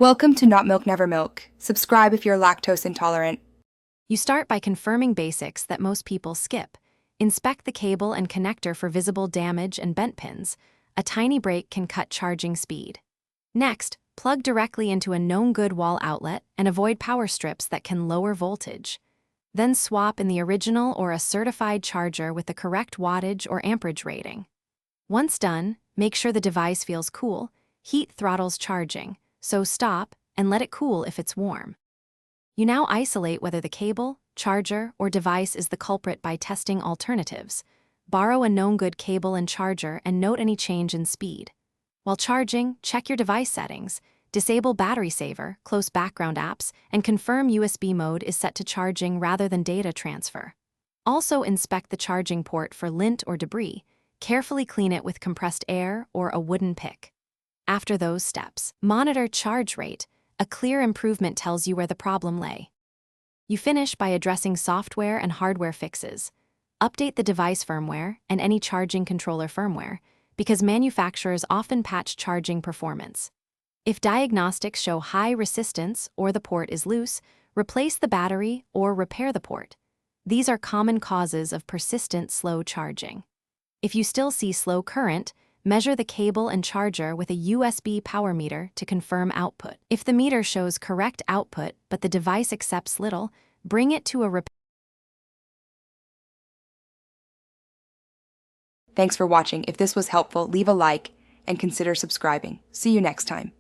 Welcome to Not Milk Never Milk. Subscribe if you're lactose intolerant. You start by confirming basics that most people skip. Inspect the cable and connector for visible damage and bent pins. A tiny break can cut charging speed. Next, plug directly into a known good wall outlet and avoid power strips that can lower voltage. Then swap in the original or a certified charger with the correct wattage or amperage rating. Once done, make sure the device feels cool. Heat throttles charging, so stop and let it cool if it's warm. You now isolate whether the cable, charger, or device is the culprit by testing alternatives. Borrow a known good cable and charger and note any change in speed. While charging, check your device settings. Disable battery saver, close background apps, and confirm USB mode is set to charging rather than data transfer. Also inspect the charging port for lint or debris. Carefully clean it with compressed air or a wooden pick. After those steps, monitor charge rate. A clear improvement tells you where the problem lay. You finish by addressing software and hardware fixes. Update the device firmware and any charging controller firmware, because manufacturers often patch charging performance. If diagnostics show high resistance or the port is loose, replace the battery or repair the port. These are common causes of persistent slow charging. If you still see slow current, measure the cable and charger with a USB power meter to confirm output. If the meter shows correct output but the device accepts little, bring it to a repair. Thanks for watching. If this was helpful, leave a like and consider subscribing. See you next time.